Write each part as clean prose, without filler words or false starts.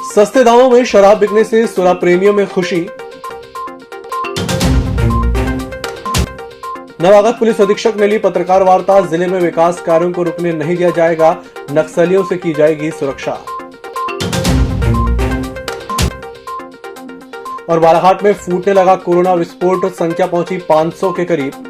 सस्ते दामों में शराब बिकने से सुरा प्रेमियों में खुशी। नवागत पुलिस अधीक्षक ने ली पत्रकार वार्ता। जिले में विकास कार्यों को रुकने नहीं दिया जाएगा, नक्सलियों से की जाएगी सुरक्षा। और बालाघाट में फूटने लगा कोरोना विस्फोट, संख्या पहुंची 500 के करीब।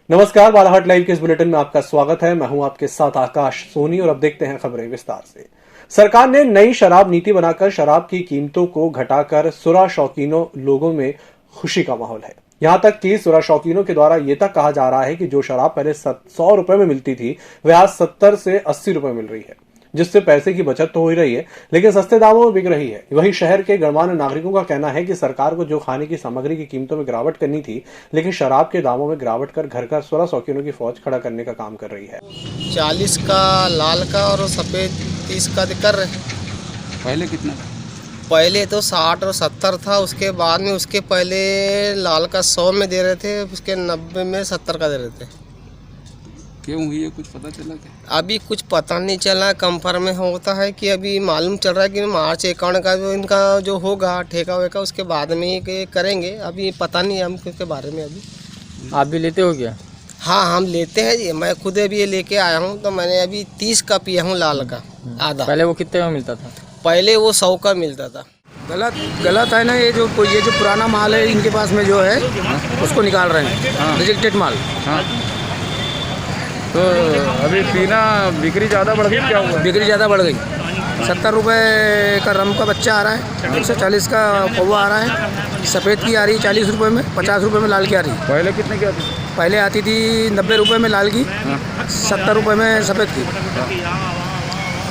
नमस्कार, बालाघाट लाइव के इस बुलेटिन में आपका स्वागत है। मैं हूं आपके साथ आकाश सोनी और अब देखते हैं खबरें विस्तार से। सरकार ने नई शराब नीति बनाकर शराब की कीमतों को घटाकर सुरा शौकीनों लोगों में खुशी का माहौल है। यहां तक कि सुरा शौकीनों के द्वारा यह तक कहा जा रहा है कि जो शराब पहले 100 रुपए में मिलती थी वह आज 70 से 80 रुपए मिल रही है, जिससे पैसे की बचत तो हो ही रही है लेकिन सस्ते दामों में बिक रही है। वहीं शहर के गणमान्य नागरिकों का कहना है कि सरकार को जो खाने की सामग्री की कीमतों में गिरावट करनी थी, लेकिन शराब के दामों में गिरावट कर घर घर सुरा शौकीनों की फौज खड़ा करने का काम कर रही है। 40 का लाल का और सफेद 30 का कर रहे। पहले कितना था? पहले तो 60 और 70 था, उसके बाद में उसके पहले लाल का 100 में दे रहे थे, उसके 90 में 70 का दे रहे थे। क्यों हुई है, कुछ पता चला क्या? अभी कुछ पता नहीं चला। कंफर्म में होता है कि अभी मालूम चल रहा है कि मार्च 51 का जो इनका जो होगा ठेका वेका उसके बाद में ही करेंगे। अभी पता नहीं हम उसके बारे में। अभी आप भी लेते हो क्या? हाँ, हम लेते हैं जी। मैं खुद अभी ये लेके आया हूँ, तो मैंने अभी 30 का पिया हूँ लाल का आधा। पहले वो कितने में मिलता था? पहले वो 100 का मिलता था। गलत है ना, ये जो पुराना माल है इनके पास में जो है उसको निकाल रहे हैं, रिजेक्टेड माल। हाँ, तो अभी पीना बिक्री ज़्यादा बढ़ गई, क्या हुआ? बिक्री ज़्यादा बढ़ गई। 70 रुपये का रम का बच्चा आ रहा है, 140 का पौवा आ रहा है, सफ़ेद की आ रही है 40 रुपये में, 50 रुपये में लाल की आ रही है। पहले कितने की आती? पहले आती थी 90 रुपये में लाल की, 70 रुपये में सफ़ेद की,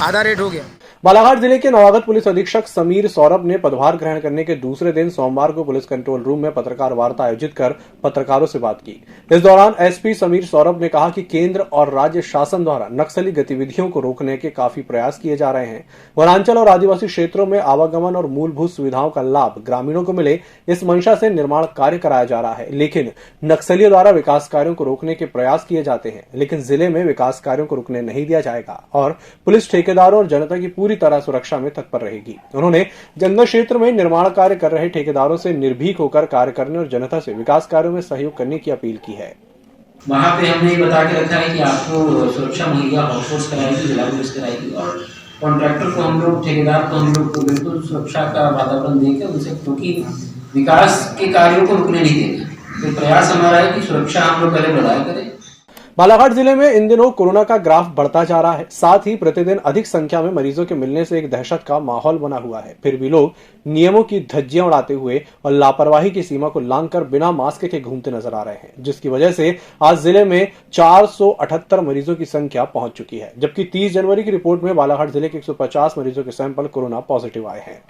आधा रेट हो गया। बालाघाट जिले के नवागत पुलिस अधीक्षक समीर सौरभ ने पदभार ग्रहण करने के दूसरे दिन सोमवार को पुलिस कंट्रोल रूम में पत्रकार वार्ता आयोजित कर पत्रकारों से बात की। इस दौरान एसपी समीर सौरभ ने कहा कि केंद्र और राज्य शासन द्वारा नक्सली गतिविधियों को रोकने के काफी प्रयास किए जा रहे हैं। वनांचल और आदिवासी क्षेत्रों में आवागमन और मूलभूत सुविधाओं का लाभ ग्रामीणों को मिले, इस मंशा से निर्माण कार्य कराया जा रहा है। लेकिन नक्सलियों द्वारा विकास कार्यों को रोकने के प्रयास किए जाते हैं, लेकिन जिले में विकास कार्यों को रुकने नहीं दिया जाएगा और पुलिस ठेकेदारों और जनता की पूरी तरह सुरक्षा में तत्पर रहेगी। उन्होंने जंगल क्षेत्र में निर्माण कार्य कर रहे ठेकेदारों से निर्भीक होकर कार्य करने और जनता से विकास कार्यों में सहयोग करने की अपील की है। वहाँ पे हमने ये बता के रखा है कि आपको सुरक्षा मुहैया हाउस कराएगी, जिला पुलिस कराएगी और कॉन्ट्रैक्टर को हम लोग, ठेकेदार को हम लोग को बिल्कुल सुरक्षा का वातावरण देकर उनसे, क्योंकि विकास के कार्यों को रुकने नहीं देना। तो प्रयास हमारा है कि सुरक्षा हम लोग पहले बढ़ाया करें। बालाघाट जिले में इन दिनों कोरोना का ग्राफ बढ़ता जा रहा है, साथ ही प्रतिदिन अधिक संख्या में मरीजों के मिलने से एक दहशत का माहौल बना हुआ है। फिर भी लोग नियमों की धज्जियां उड़ाते हुए और लापरवाही की सीमा को लांघकर बिना मास्क के घूमते नजर आ रहे हैं, जिसकी वजह से आज जिले में 478 मरीजों की संख्या पहुंच चुकी है, जबकि 30 जनवरी की रिपोर्ट में बालाघाट जिले के 150 मरीजों के सैंपल कोरोना पॉजिटिव आए हैं।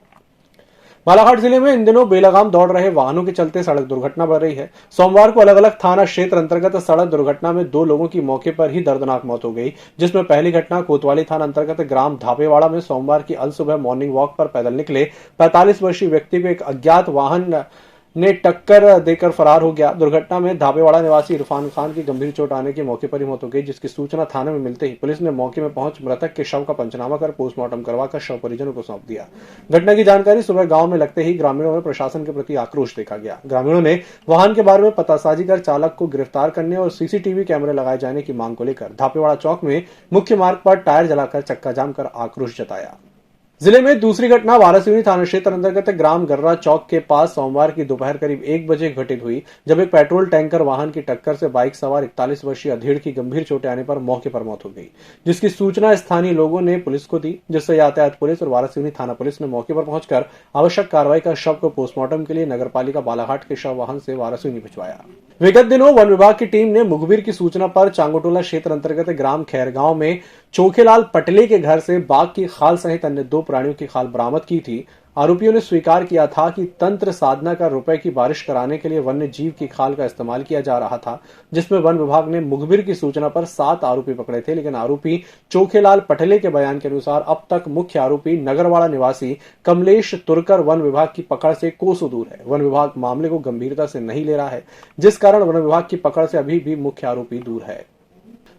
बालाघाट जिले में इन दिनों बेलगाम दौड़ रहे वाहनों के चलते सड़क दुर्घटना बढ़ रही है। सोमवार को अलग अलग थाना क्षेत्र अंतर्गत सड़क दुर्घटना में 2 लोगों की मौके पर ही दर्दनाक मौत हो गई, जिसमें पहली घटना कोतवाली थाना अंतर्गत ग्राम धापेवाड़ा में सोमवार की अलसुबह मॉर्निंग वॉक पर पैदल निकले 45 वर्षीय व्यक्ति को एक अज्ञात वाहन ने टक्कर देकर फरार हो गया। दुर्घटना में धापेवाड़ा निवासी इरफान खान की गंभीर चोट आने की मौके पर ही मौत हो गई, जिसकी सूचना थाने में मिलते ही पुलिस ने मौके में पहुंच मृतक के शव का पंचनामा कर पोस्टमार्टम करवाकर शव परिजनों को सौंप दिया। घटना की जानकारी सुबह गांव में लगते ही ग्रामीणों में प्रशासन के प्रति आक्रोश देखा गया। ग्रामीणों ने वाहन के बारे में पतासाजी कर चालक को गिरफ्तार करने और सीसीटीवी कैमरे लगाए जाने की मांग को लेकर धापेवाड़ा चौक में मुख्य मार्ग पर टायर जलाकर चक्का जाम कर आक्रोश जताया। जिले में दूसरी घटना वारासिवनी थाना क्षेत्र अंतर्गत ग्राम गर्रा चौक के पास सोमवार की दोपहर करीब 1 बजे घटित हुई, जब एक पेट्रोल टैंकर वाहन की टक्कर से बाइक सवार 41 वर्षीय अधेड़ की गंभीर चोटें आने पर मौके पर मौत हो गई, जिसकी सूचना स्थानीय लोगों ने पुलिस को दी, जिससे यातायात पुलिस और वारासिवनी थाना पुलिस ने मौके पर पहुंचकर आवश्यक कार्रवाई कर शव को पोस्टमार्टम के लिए नगरपालिका बालाघाट के शव वाहन से वारासिवनी भिजवाया। विगत दिनों वन विभाग की टीम ने मुखबिर की सूचना पर चांगोटोला क्षेत्र अंतर्गत ग्राम खैरगांव में चोखेलाल पटले के घर से बाघ की खाल सहित अन्य 2 प्राणियों की खाल बरामद की थी। आरोपियों ने स्वीकार किया था कि तंत्र साधना कर रुपए की बारिश कराने के लिए वन्य जीव की खाल का इस्तेमाल किया जा रहा था, जिसमें वन विभाग ने मुखबिर की सूचना पर 7 आरोपी पकड़े थे, लेकिन आरोपी चोखेलाल पटले के बयान के अनुसार अब तक मुख्य आरोपी नगरवाड़ा निवासी कमलेश तुरकर वन विभाग की पकड़ से कोसों दूर है। वन विभाग मामले को गंभीरता से नहीं ले रहा है, जिस कारण वन विभाग की पकड़ से अभी भी मुख्य आरोपी दूर है।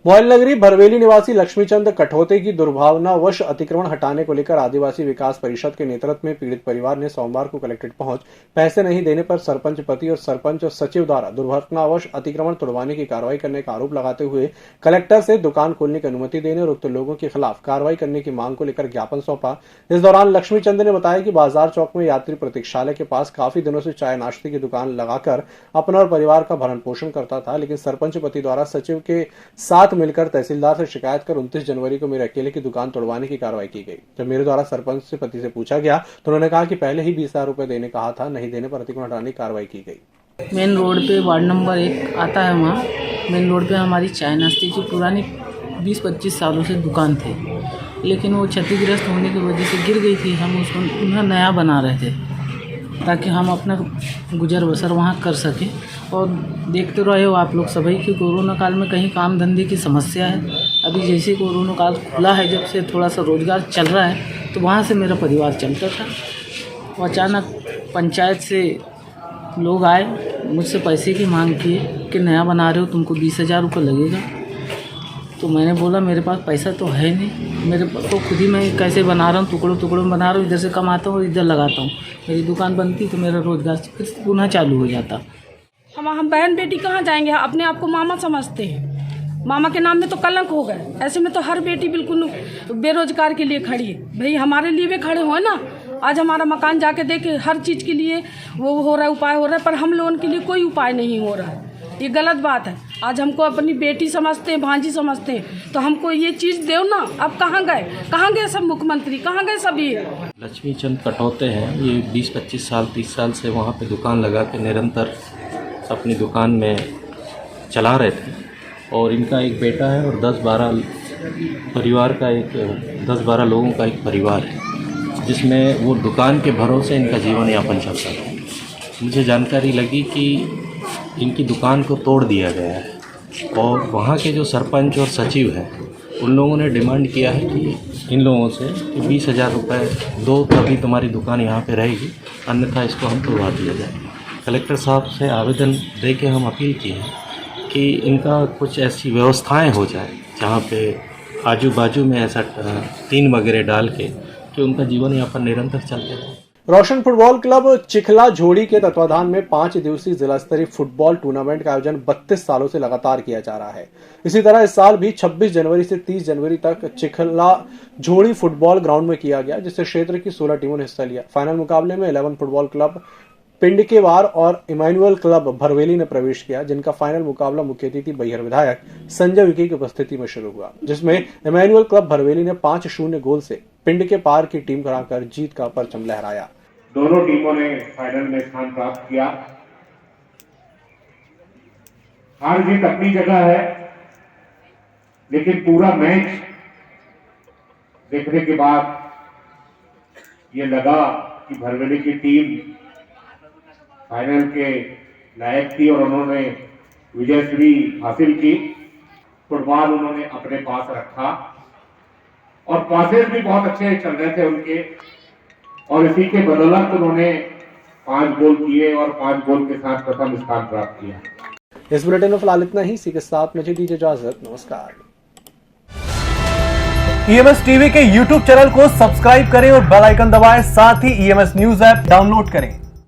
मोइल नगरी भरवेली निवासी लक्ष्मीचंद कठोते की दुर्भावनावश अतिक्रमण हटाने को लेकर आदिवासी विकास परिषद के नेतृत्व में पीड़ित परिवार ने सोमवार को कलेक्ट्रेट पहुंच पैसे नहीं देने पर सरपंच पति और सरपंच और सचिव द्वारा दुर्घटनावश अतिक्रमण तोड़वाने की कार्रवाई करने का आरोप लगाते हुए कलेक्टर से दुकान खोलने की अनुमति देने और उक्त लोगों के खिलाफ कार्रवाई करने की मांग को लेकर ज्ञापन सौंपा। इस दौरान लक्ष्मीचंद ने बताया कि बाजार चौक में यात्री प्रतीक्षालय के पास काफी दिनों से चाय नाश्ते की दुकान लगाकर अपना और परिवार का भरण पोषण करता था, लेकिन सरपंच पति द्वारा सचिव के साथ मिलकर तहसीलदार से शिकायत कर 29 जनवरी को मेरे अकेले की दुकान तोड़वाने की कार्रवाई की गई। जब मेरे द्वारा सरपंच से पति से पूछा गया तो उन्होंने कहा कि पहले ही 20,000 रुपए देने कहा था, नहीं देने पर अतिक्रमण हटाने की कार्रवाई की गई। मेन रोड पे वार्ड नंबर 1 आता है, वहाँ मेन रोड पे हमारी चाय नाश्ते की पुरानी 20-25 सालों से दुकान थी, लेकिन वो क्षतिग्रस्त होने की वजह से गिर गई थी। हम उसको पुनः नया बना रहे थे ताकि हम अपना गुजर बसर वहाँ कर सकें। और देखते रहे हो आप लोग सभी कि कोरोना काल में कहीं काम धंधे की समस्या है। अभी जैसे कोरोना काल खुला है, जब से थोड़ा सा रोज़गार चल रहा है, तो वहाँ से मेरा परिवार चलता था। और अचानक पंचायत से लोग आए, मुझसे पैसे की मांग किए कि नया बना रहे हो, तुमको 20,000 रुपये लगेगा। तो मैंने बोला मेरे पास पैसा तो है नहीं, मेरे को खुद ही मैं कैसे बना रहा हूँ, टुकड़ों में बना रहा हूँ, इधर से कमाता हूँ इधर लगाता हूँ। मेरी दुकान बनती तो मेरा रोज़गार फिर पुनः चालू हो जाता। हम बहन बेटी कहाँ जाएंगे, अपने आप को मामा समझते हैं। मामा के नाम में तो कलंक हो गए। ऐसे में तो हर बेटी बिल्कुल बेरोजगार के लिए खड़ी है। भाई हमारे लिए भी खड़े हो ना। आज हमारा मकान जाके देखे, हर चीज़ के लिए वो हो रहा है, उपाय हो रहा है, पर हम लोगों के लिए कोई उपाय नहीं हो रहा है। ये गलत बात है। आज हमको अपनी बेटी समझते हैं, भांजी समझते हैं, तो हमको ये चीज़ दो ना। अब कहाँ गए सब मुख्यमंत्री, कहाँ गए सभी? लक्ष्मीचंद कठोते हैं, ये 20-25 साल 30 साल से वहाँ पे दुकान लगा के निरंतर अपनी दुकान में चला रहे थे। और इनका एक बेटा है और 10-12 परिवार का 10-12 लोगों का एक परिवार है, जिसमें वो दुकान के भरोसे इनका जीवन यापन चलता था। मुझे जानकारी लगी कि इनकी दुकान को तोड़ दिया गया है और वहाँ के जो सरपंच और सचिव हैं उन लोगों ने डिमांड किया है कि इन लोगों से कि 20,000 रुपये दो, तभी तुम्हारी दुकान यहाँ पे रहेगी, अन्यथा इसको हम तोड़वा दिया जाए। कलेक्टर साहब से आवेदन दे के हम अपील की है कि इनका कुछ ऐसी व्यवस्थाएं हो जाए जहाँ पे आजू बाजू में ऐसा टीन वगैरह डाल के कि उनका जीवन यापन निरंतर चलते रहे। रोशन फुटबॉल क्लब चिखला झोड़ी के तत्वाधान में 5 दिवसीय जिला स्तरीय फुटबॉल टूर्नामेंट का आयोजन 32 सालों से लगातार किया जा रहा है। इसी तरह इस साल भी 26 जनवरी से 30 जनवरी तक चिखला झोड़ी फुटबॉल ग्राउंड में किया गया, जिससे क्षेत्र की 16 टीमों ने हिस्सा लिया। फाइनल मुकाबले में 11 फुटबॉल क्लब पिंडकेवार और इमैनुअल क्लब भरवेली ने प्रवेश किया, जिनका फाइनल मुकाबला मुख्य अतिथि बैहर विधायक संजय विकी की उपस्थिति में शुरू हुआ, जिसमें इमैनुअल क्लब भरवेली ने 5-0 गोल से पिंड के पार की टीम को हराकर जीत का परचम लहराया। दोनों टीमों ने फाइनल में स्थान प्राप्त किया। हार जीत अपनी जगह है, लेकिन पूरा मैच देखने के बाद ये लगा कि भरवेली की टीम फाइनल के लायक थी और उन्होंने विजयश्री हासिल की। फुटबॉल उन्होंने अपने पास रखा और पासेस भी बहुत अच्छे चल रहे थे उनके, और इसी के बदौलत उन्होंने 5 गोल किए और 5 गोल के साथ प्रथम स्थान प्राप्त किया। इस बुलेटिन में फिलहाल इतना ही। इसी के साथ मुझे दीजिए इजाजत। नमस्कार। EMS टीवी के YouTube चैनल को सब्सक्राइब करें और बेल आइकन दबाएं, साथ ही EMS न्यूज ऐप डाउनलोड करें।